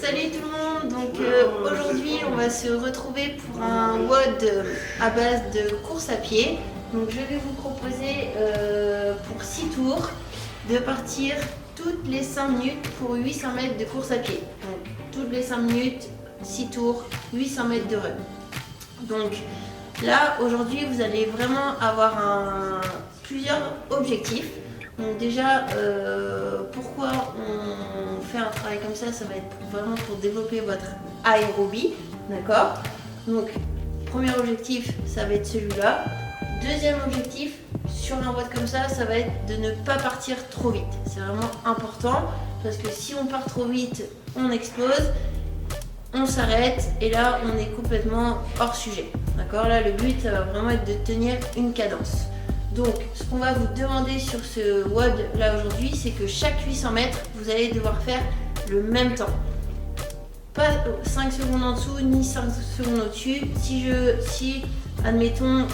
Salut tout le monde, aujourd'hui on va se retrouver pour un WOD à base de course à pied. Donc je vais vous proposer pour 6 tours de partir toutes les 5 minutes pour 800 mètres de course à pied. Donc toutes les 5 minutes, 6 tours, 800 mètres de run. Donc là aujourd'hui vous allez vraiment avoir plusieurs objectifs. Donc déjà, pourquoi on fait un travail comme ça va être vraiment pour développer votre aérobie, d'accord? Donc, premier objectif, ça va être celui-là. Deuxième objectif, sur un WOD comme ça va être de ne pas partir trop vite. C'est vraiment important, parce que si on part trop vite, on explose, on s'arrête, et là, on est complètement hors sujet, d'accord? Là, le but, ça va vraiment être de tenir une cadence. Donc, ce qu'on va vous demander sur ce WOD là aujourd'hui, c'est que chaque 800 mètres, vous allez devoir faire le même temps. Pas 5 secondes en dessous, ni 5 secondes au-dessus. Si admettons,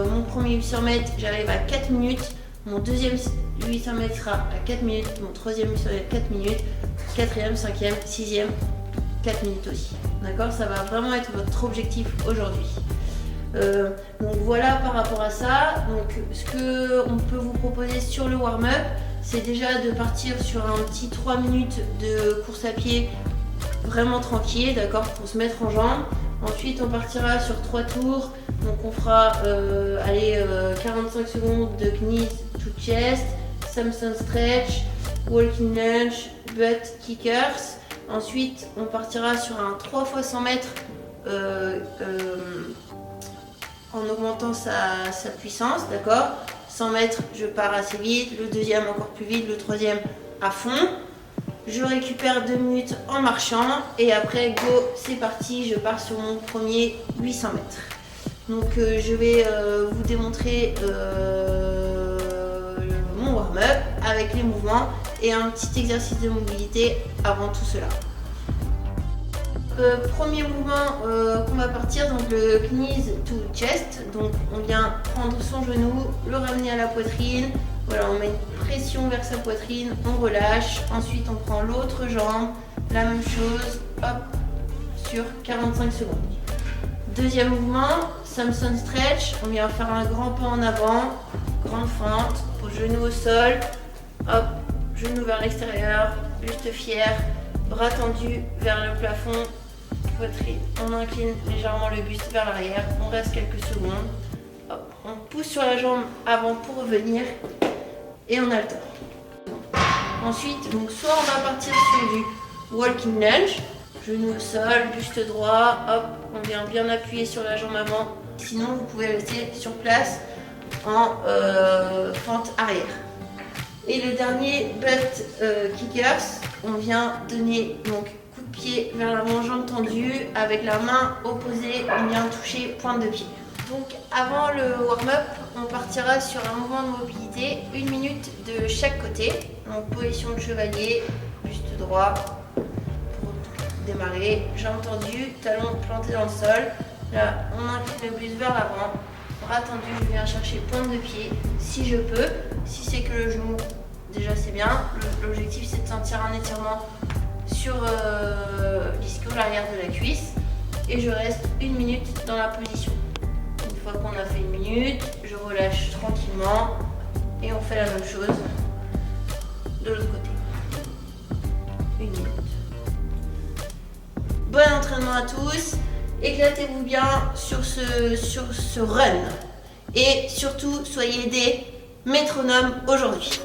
mon premier 800 mètres, j'arrive à 4 minutes, mon deuxième 800 mètres sera à 4 minutes, mon troisième 800 mètres 4 minutes, quatrième, cinquième, sixième, 4 minutes aussi. D'accord? Ça va vraiment être votre objectif aujourd'hui. Donc voilà par rapport à ça. Donc ce qu'on peut vous proposer sur le warm-up, c'est déjà de partir sur un petit 3 minutes de course à pied vraiment tranquille, d'accord, pour se mettre en jambes. Ensuite on partira sur 3 tours, donc on fera 45 secondes de knees to chest, Samson stretch, walking lunge, butt kickers. Ensuite on partira sur un 3 fois 100 mètres en augmentant sa puissance, d'accord? 100 mètres, je pars assez vite, le deuxième encore plus vite, le troisième à fond. Je récupère 2 minutes en marchant et après, go, c'est parti, je pars sur mon premier 800 mètres. Donc je vais vous démontrer mon warm-up avec les mouvements et un petit exercice de mobilité avant tout cela. Premier mouvement qu'on va partir, donc le knees to chest. Donc on vient prendre son genou, le ramener à la poitrine. Voilà, on met une pression vers sa poitrine, on relâche. Ensuite on prend l'autre jambe, la même chose, hop, sur 45 secondes. Deuxième mouvement, Samson stretch. On vient faire un grand pas en avant, grande fente, au genou au sol, hop, genou vers l'extérieur, buste fier, bras tendus vers le plafond. Poitrine, on incline légèrement le buste vers l'arrière, on reste quelques secondes, hop, on pousse sur la jambe avant pour revenir et on a le temps. Ensuite, donc soit on va partir sur du walking lunge, genou au sol, buste droit, hop, on vient bien appuyer sur la jambe avant, sinon vous pouvez rester sur place en fente arrière. Et le dernier butt kickers, on vient donner donc pied vers l'avant, jambe tendue, avec la main opposée, on vient toucher pointe de pied. Donc avant le warm-up, on partira sur un mouvement de mobilité, 1 minute de chaque côté. Donc position de chevalier, buste droit pour démarrer, jambes tendues, talons plantés dans le sol. Là, on incline le buste vers l'avant, bras tendus, je viens chercher pointe de pied si je peux. Si c'est que le genou, déjà c'est bien. L'objectif c'est de sentir un étirement sur l'ischio, l'arrière de la cuisse, et je reste 1 minute dans la position. Une fois qu'on a fait 1 minute, je relâche tranquillement et on fait la même chose de l'autre côté. 1 minute. Bon entraînement à tous, éclatez-vous bien sur ce run et surtout soyez des métronomes aujourd'hui.